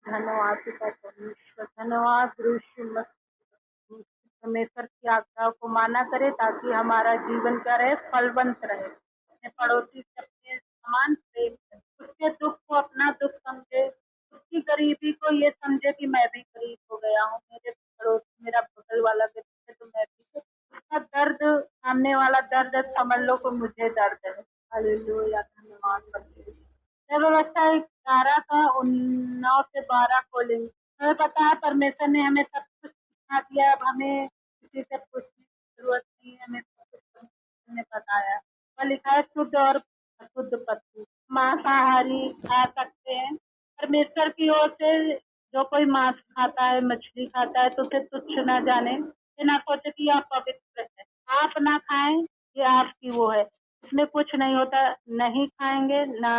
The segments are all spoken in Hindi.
धन्यवाद पिता परमेश्वर, धन्यवाद गुरु यीशु मसीह। परमेश्वर की आज्ञा को माना करे ताकि हमारा जीवन क्या रहे, फलवंत रहे। अपने पड़ोसी से अपने समान प्रेम करे, उसके दुख को अपना दुख समझे, उसकी गरीबी को ये समझे कि मैं भी गरीब हो गया हूँ, मेरे पड़ोसी मेरा बगल वाला व्यक्ति है तो मैं भी, उसका दर्द, सामने वाला दर्द समझ लो कि मुझे दर्द है। हालेलुया, धन्यवाद परमेश्वर। व्यवस्था 11 का 9 से 12 खोलेंगे। हमें पता है परमेश्वर ने हमें सब कुछ सिखा दिया, अब हमें किसी से पूछने की जरूरत नहीं है, हमें सब कुछ परमेश्वर ने बताया। और लिखा है शुद्ध और अशुद्ध पशु, मांसाहारी खा सकते हैं। परमेश्वर की ओर से जो कोई मांस खाता है, मछली खाता है तो उसे तुच्छ न जाने, ये ना सोचे कि यह पवित्र है। आप ना खाएं, ये आपकी वो है, इसमें कुछ नहीं होता। नहीं खाएंगे ना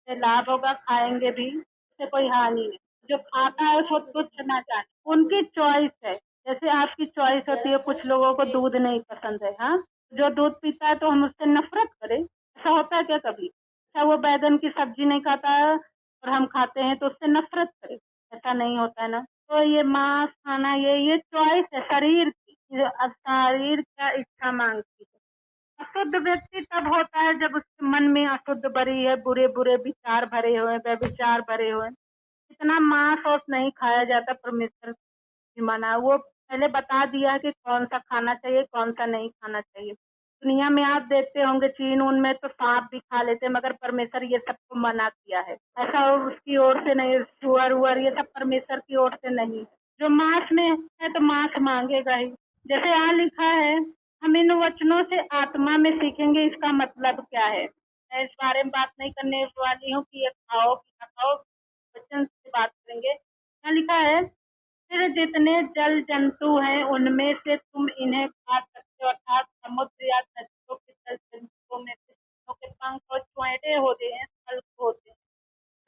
से लाभ होगा, खाएंगे भी, इससे कोई हानि नहीं। जो खाता है उसको तुच्छ ना जाने, उनकी चॉइस है। जैसे आपकी चॉइस होती है, कुछ लोगों को दूध नहीं पसंद है, हाँ, जो दूध पीता है तो हम उससे नफरत करें, ऐसा होता है क्या कभी? अच्छा, वो बैगन की सब्जी नहीं खाता है और हम खाते हैं तो उससे नफरत करें, ऐसा नहीं होता है ना। तो ये मांस खाना, ये चॉइस है शरीर की, अब शरीर क्या इच्छा मांगती है। अशुद्ध व्यक्ति तब होता है जब उसके मन में अशुद्ध भरी है, बुरे बुरे विचार भरे हुए, व्यभिचार भरे हुए। इतना मांस और नहीं खाया जाता, परमेश्वर की मना, वो पहले बता दिया कि कौन सा खाना चाहिए कौन सा नहीं खाना चाहिए। दुनिया में आप देखते होंगे चीन उन में तो सांप भी खा लेते, मगर परमेश्वर ये सबको मना किया है। ऐसा उसकी ओर से नहीं, सुअर उअर ये सब परमेश्वर की ओर से नहीं। जो मांस में है तो मांस मांगेगा ही। जैसे यहाँ लिखा है, हम इन वचनों से आत्मा में सीखेंगे, इसका मतलब क्या है? मैं इस बारे में बात नहीं करने वाली हूँ कि ये खाओ कि ना खाओ, वचन से बात करेंगे। यहाँ लिखा है, फिर जितने जल जंतु हैं उनमें से तुम इन्हें खा सकते हो, अर्थात समुद्र या नदियों के जल जंतुओं में से जिनों के पंख और चोंयटे होते हैं, फल होते हैं,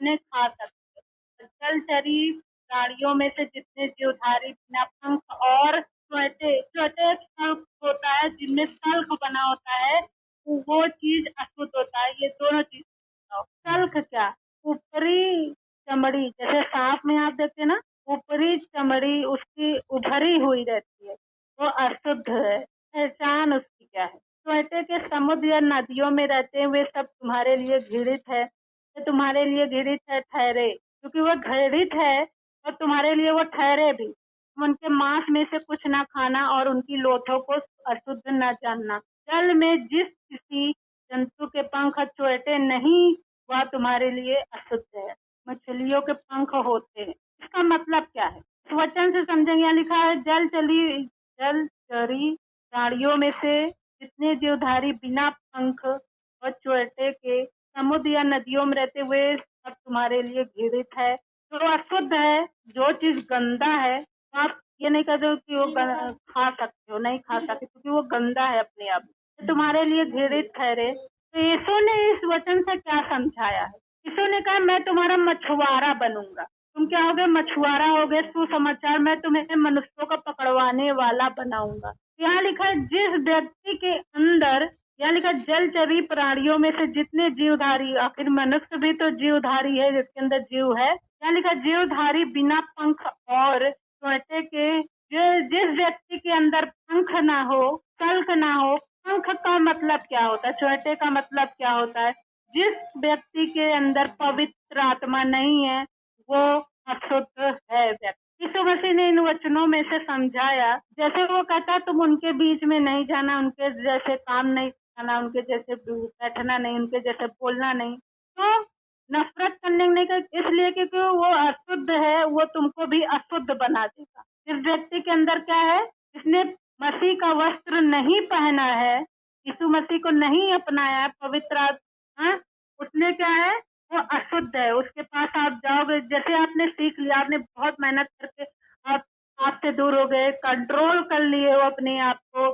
उन्हें खा सकते हो। जलचरी प्राणियों में से जितने जीवधारी बिना पंख और चोंयटे, चोंयटे पंख होता है जिनमें शल्क बना होता है, वो चीज अशुद्ध होता है। ये दोनों चीज, शल्क क्या, ऊपरी चमड़ी, जैसे सांप में आप देखते हैं ना, ऊपरी चमड़ी उसकी उभरी हुई रहती है, वो अशुद्ध है। पहचान उसकी क्या है? चोंयटे के समुद्र या नदियों में रहते हुए सब तुम्हारे लिए घृणित है, ये तुम्हारे लिए घृणित है ठहरे, क्योंकि वो घृणित है और तुम्हारे लिए वो ठहरे भी। उनके मांस में से कुछ ना खाना और उनकी लोथों को अशुद्ध न जानना। जल में जिस किसी जंतु के पंख चोंयटे नहीं, वह तुम्हारे लिए अशुद्ध है। मछलियों के पंख होते हैं, इसका मतलब क्या है? इस वचन से समझेंगे। यहाँ लिखा है, जलचरी प्राणियों में से जितने जीवधारी बिना पंख और चोंयटे के समुद्र या नदियों में रहते हुए सब तुम्हारे लिए घृणित है। जो अशुद्ध है, जो चीज गंदा है, तो आप ये नहीं कहते हो कि वो खा सकते हो, नहीं खा सकते क्योंकि वो गंदा है अपने आप, तो तुम्हारे लिए घृणित ठहरे। तो यीशु ने इस वचन से क्या समझाया है? यीशु ने कहा, मैं तुम्हारा मछुआरा बनूंगा। तुम क्या होगे? मछुआरा होगे। सुसमाचार, मैं तुम्हें मनुष्यों को पकड़वाने वाला बनाऊंगा। यहाँ लिखा है, जिस व्यक्ति के अंदर, यहाँ लिखा जलचरी प्राणियों में से जितने जीवधारी, आखिर मनुष्य भी तो जीवधारी है जिसके अंदर जीव है। यहाँ लिखा जीवधारी बिना पंख और चोंयटे के, जिस व्यक्ति के अंदर पंख ना हो, शल्क ना हो। पंख का मतलब क्या होता है? चोंयटे का मतलब क्या होता है? जिस व्यक्ति के अंदर पवित्र आत्मा नहीं है वो अशुद्ध है व्यक्ति। यीशु मसीह ने इन वचनों में से समझाया, जैसे वो कहता तुम उनके बीच में नहीं जाना, उनके जैसे काम नहीं करना, उनके जैसे बैठना नहीं, उनके जैसे बोलना नहीं। तो नफरत करने नहीं कर, इसलिए क्योंकि वो अशुद्ध है, वो तुमको भी अशुद्ध बना देगा। इस व्यक्ति के अंदर क्या है? इसने मसीह का वस्त्र नहीं पहना है, यीशु मसीह को नहीं अपनाया, पवित्र, हाँ, उसने क्या है? वो अशुद्ध है। उसके पास आप जाओगे, जैसे आपने सीख लिया, आपने बहुत मेहनत करके आप आपसे दूर हो गए, कंट्रोल कर लिए हो अपने आप को,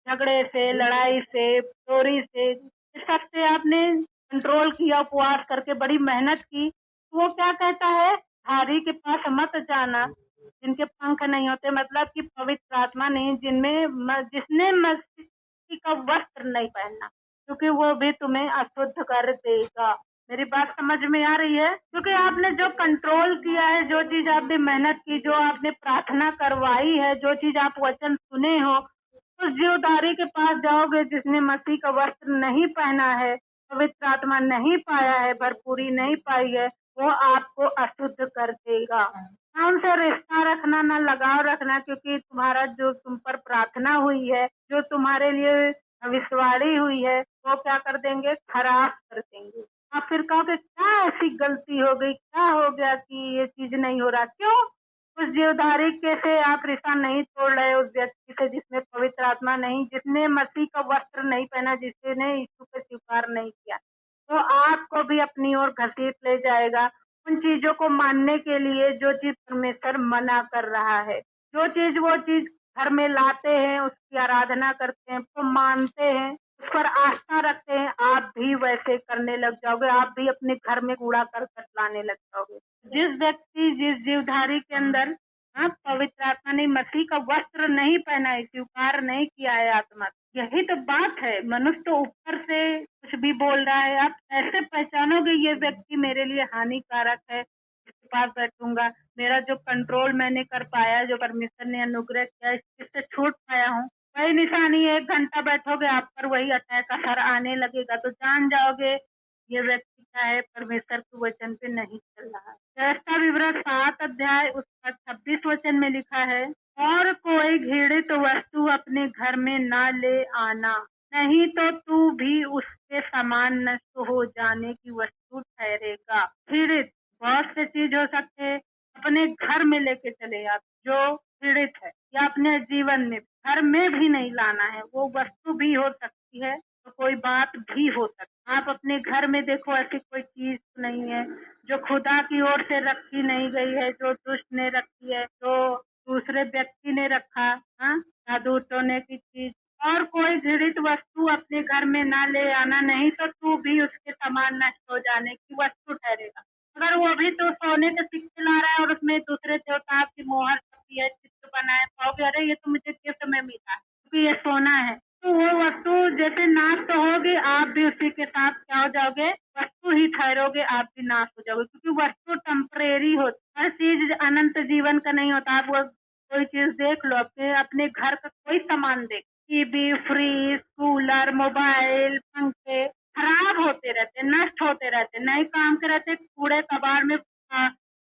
झगड़े से, लड़ाई से, चोरी से, इस सब से आपने कंट्रोल किया, उपवास करके बड़ी मेहनत की। तो वो क्या कहता है? धारी के पास मत जाना जिनके पंख नहीं होते, मतलब कि पवित्र आत्मा नहीं, जिसने मसीह का वस्त्र नहीं पहनना, क्योंकि वो भी तुम्हें अशुद्ध कर देगा। मेरी बात समझ में आ रही है? क्योंकि आपने जो कंट्रोल किया है, जो चीज आपने मेहनत की, जो आपने प्रार्थना करवाई है, जो चीज आप वचन सुने हो, उस जीवधारी के पास जाओगे जिसने मसीह का वस्त्र नहीं पहना है, पवित्र आत्मा नहीं पाया है, भरपूरी नहीं पाई है, वो आपको अशुद्ध कर देगा। ना उनसे रिश्ता रखना, ना लगाव रखना, क्योंकि तुम्हारा जो तुम पर प्रार्थना हुई है, जो तुम्हारे लिए भविष्यवाणी हुई है, वो क्या कर देंगे? खराब कर देंगे। आप फिर कहोगे क्या ऐसी गलती हो गई, क्या हो गया कि ये चीज नहीं हो रहा? क्यों? उस जीवधारी के से आप रिश्ता नहीं तोड़ रहे, उस व्यक्ति से जिसमें पवित्र आत्मा नहीं, जिसने मसीह का वस्त्र नहीं पहना, जिसने यीशु को स्वीकार नहीं किया, तो आपको भी अपनी ओर घसीट ले जाएगा उन चीजों को मानने के लिए जो चीज परमेश्वर मना कर रहा है। जो चीज वो चीज घर में लाते हैं, उसकी आराधना करते हैं, उसको मानते हैं, उस पर आस्था रखते हैं, आप भी वैसे करने लग जाओगे। आप भी अपने घर में कूड़ा करकट लाने लग जाओगे। जिस व्यक्ति, जिस जीवधारी के अंदर पवित्र आत्मा ने मसीह का वस्त्र नहीं पहना है, स्वीकार नहीं किया है आत्मा, यही तो बात है। मनुष्य तो ऊपर से कुछ भी बोल रहा है, आप ऐसे पहचानोगे ये व्यक्ति मेरे लिए हानिकारक है, इसके पास बैठूंगा, मेरा जो कंट्रोल मैंने कर पाया, जो परमेश्वर ने अनुग्रह किया, इससे छूट पाया हूँ, वही निशानी है। 1 घंटा बैठोगे, आप पर वही अटैक असर आने लगेगा, तो जान जाओगे ये व्यक्ति क्या है, परमेश्वर के वचन पे नहीं चल रहा है। व्यवस्था विवरण 7 अध्याय उसका 26 वचन में लिखा है, और कोई घृणित वस्तु अपने घर में ना ले आना, नहीं तो तू भी उसके समान नष्ट हो जाने की वस्तु ठहरेगा। घृणित बहुत से चीज हो सकते हैं, अपने घर में लेके चले आप जो पीड़ित है, या अपने जीवन में घर में भी नहीं लाना है। वो वस्तु भी हो सकती है, तो कोई बात भी हो सकती है। आप अपने घर में देखो, ऐसी कोई चीज नहीं है जो खुदा की ओर से रखी नहीं गई है, जो दुष्ट ने रखी है, जो दूसरे व्यक्ति ने रखा, जादू टोने की चीज। और कोई घृणित वस्तु अपने घर में ना ले आना, नहीं तो तू भी उसके समान नष्ट हो जाने की वस्तु ठहरेगा। अगर वो भी तो सोने के सिक्के ला रहा है और उसमें दूसरे देवता की मोहर छपी है, चित्र बना है, कहोगे अरे ये तो मुझे गिफ्ट में मिला है क्योंकि ये सोना है, तो वो वस्तु जैसे नाश तो होगी, आप भी उसी के साथ क्या हो जाओगे? वस्तु ही ठहरोगे, आप भी नाश हो जाओगे, क्योंकि वस्तु टेम्परेरी होती, हर चीज अनंत जीवन का नहीं होता। आप वो कोई चीज देख लो, अपने घर का कोई सामान देख, टीवी, फ्रिज, कूलर, मोबाइल, पंखे खराब होते रहते, नष्ट होते रहते, नए काम के रहते, कूड़े कबाड़ में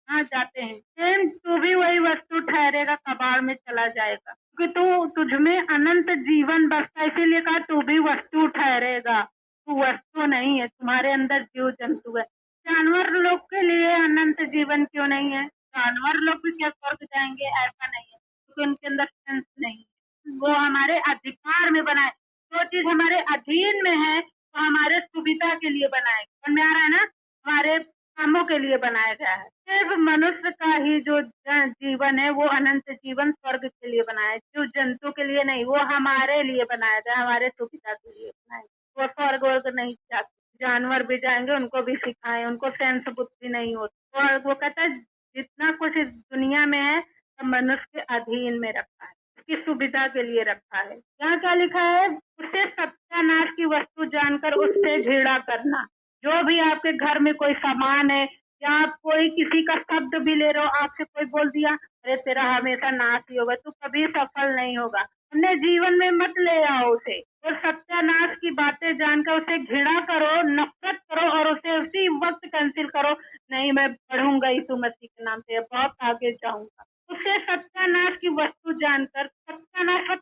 जाते हैं। सेम तू भी वही वस्तु ठहरेगा, कबाड़ में चला जाएगा, क्योंकि तू, तुझमें अनंत जीवन बसता, इसीलिए कहा तू भी वस्तु ठहरेगा। तू वस्तु नहीं है, तुम्हारे अंदर जीव जंतु है। जानवर लोग के लिए अनंत जीवन क्यों नहीं है? जानवर लोग भी क्या स्वर्ग जाएंगे? ऐसा नहीं है, क्योंकि उनके अंदर सेंस नहीं है। वो हमारे अधिकार में बनाए, जो चीज हमारे अधीन में है तो हमारे सुविधा के लिए बनाए, समझ में आ रहा है ना? हमारे कामों के लिए बनाया गया है। सिर्फ मनुष्य का ही जो जीवन है वो अनंत जीवन स्वर्ग के लिए बनाया है, जो जंतु के लिए नहीं, वो हमारे लिए बनाया गया, हमारे सुविधा के लिए बनाया। वो स्वर्ग वर्ग नहीं जाते, जानवर भी जाएंगे, उनको भी सिखाए, उनको सेंस बुद्धि नहीं होती। और वो कहता है जितना कुछ इस दुनिया में है सब मनुष्य के अधीन में रखा है, उसकी सुविधा के लिए रखा है। यहाँ क्या लिखा है? उससे सत्यानाश की वस्तु जानकर उससे घृणा करना। जो भी आपके घर में कोई सामान है, या आप कोई किसी का शब्द भी ले रहे हो, आपसे कोई बोल दिया अरे तेरा हमेशा नाश ही होगा, तू कभी सफल नहीं होगा, अपने जीवन में मत ले आओ उसे। और सत्यानाश की बातें जानकर उसे घृणा करो, नफरत करो, और उसे उसी वक्त कैंसिल करो, नहीं मैं बढ़ूंगा यीशु मसीह के नाम से, बहुत आगे जाऊंगा। उसे सत्यानाश की वस्तु जानकर, सत्यानाश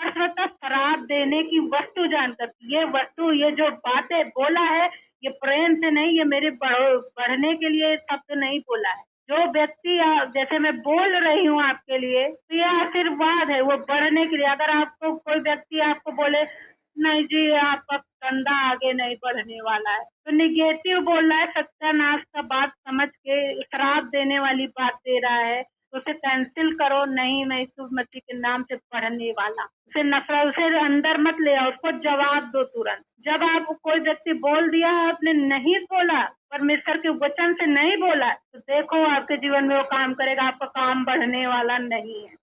मतलब शराब देने की वस्तु जानकर, ये वस्तु, ये जो बातें बोला है, ये प्रेम से नहीं, ये मेरे बढ़ने के लिए शब्द नहीं बोला है। जो व्यक्ति जैसे मैं बोल रही हूँ आपके लिए, तो ये आशीर्वाद है, वो बढ़ने के लिए। अगर आपको कोई व्यक्ति आपको बोले नहीं जी आपका धंधा आगे नहीं बढ़ने वाला है, तो निगेटिव बोल रहा है, सत्यानाश का बात समझ के श्राप देने वाली बात दे रहा है, तो उसे कैंसिल करो, नहीं मैं यीशु मसीह के नाम से पढ़ने वाला। उसे नफरत, उसे अंदर मत ले आओ, उसको जवाब दो तुरंत। जब आप कोई व्यक्ति बोल दिया, आपने नहीं बोला, परमेश्वर के वचन से नहीं बोला, तो देखो आपके जीवन में वो काम करेगा, आपका काम बढ़ने वाला नहीं है,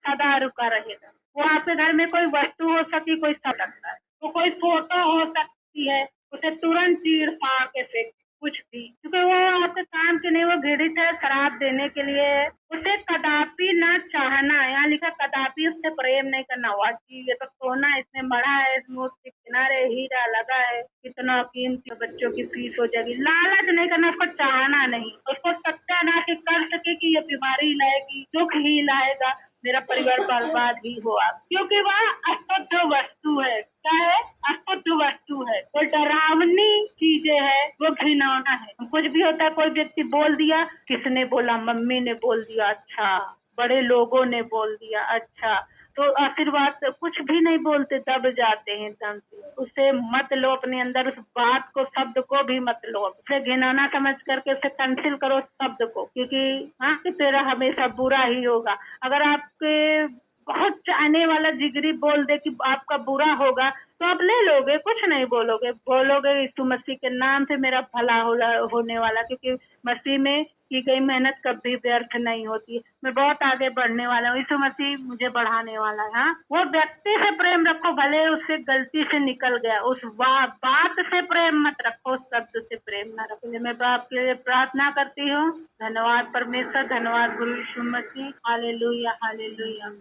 सदा रुका रहेगा। वो आपके घर में कोई वस्तु हो सकती, कोई सब लगता है, तो कोई फोटो हो सकती है, उसे तुरंत चीर फाड़ के फेंक, कुछ भी, क्योंकि वो आपके काम के नहीं, वो घृणित है, शराब देने के लिए है। उसे कदापि न चाहना, यहाँ लिखा कदापि उससे प्रेम नहीं करना। हुआ कि ये तो सोना इसमें मढ़ा है, इसमें उसके किनारे हीरा लगा है, कितना कीमती, बच्चों की फीस हो जाएगी। लालच नहीं करना, उसको चाहना नहीं, उसको सत्यानाश कर सके कि ये बीमारी लाएगी, दुख ही लाएगा, मेरा परिवार बर्बाद ही हुआ, क्योंकि वह अशुद्ध वस्तु है। क्या है? अशुद्ध वस्तु है, वो डरावनी चीजें है, वो घिनौना है। कुछ भी होता है, कोई व्यक्ति बोल दिया, किसने बोला? मम्मी ने बोल दिया, अच्छा, बड़े लोगों ने बोल दिया, अच्छा, तो आशीर्वाद से कुछ भी नहीं बोलते, दब जाते हैं एकदम से। उसे मत लो अपने अंदर, उस बात को, शब्द को भी मत लो, उसे घिनौना समझ करके उसे कैंसिल करो शब्द को, क्योंकि हाँ, कि तेरा हमेशा बुरा ही होगा। अगर आपके बहुत चाहने वाला जिगरी बोल दे कि आपका बुरा होगा, तो आप ले लोगे, कुछ नहीं बोलोगे, बोलोगे यीशु मसीह के नाम से मेरा भला होने वाला, क्योंकि मसीह में की गई मेहनत कभी व्यर्थ नहीं होती। मैं बहुत आगे बढ़ने वाला हूँ, यीशु मसीह मुझे बढ़ाने वाला है। हाँ, वो व्यक्ति से प्रेम रखो, भले उससे गलती से निकल गया, उस बात से प्रेम मत रखो, उस शब्द से प्रेम न रखो। मैं आपके लिए प्रार्थना करती हूँ। धन्यवाद परमेश्वर, धन्यवाद गुरु यीशु मसीह। Hallelujah, hallelujah.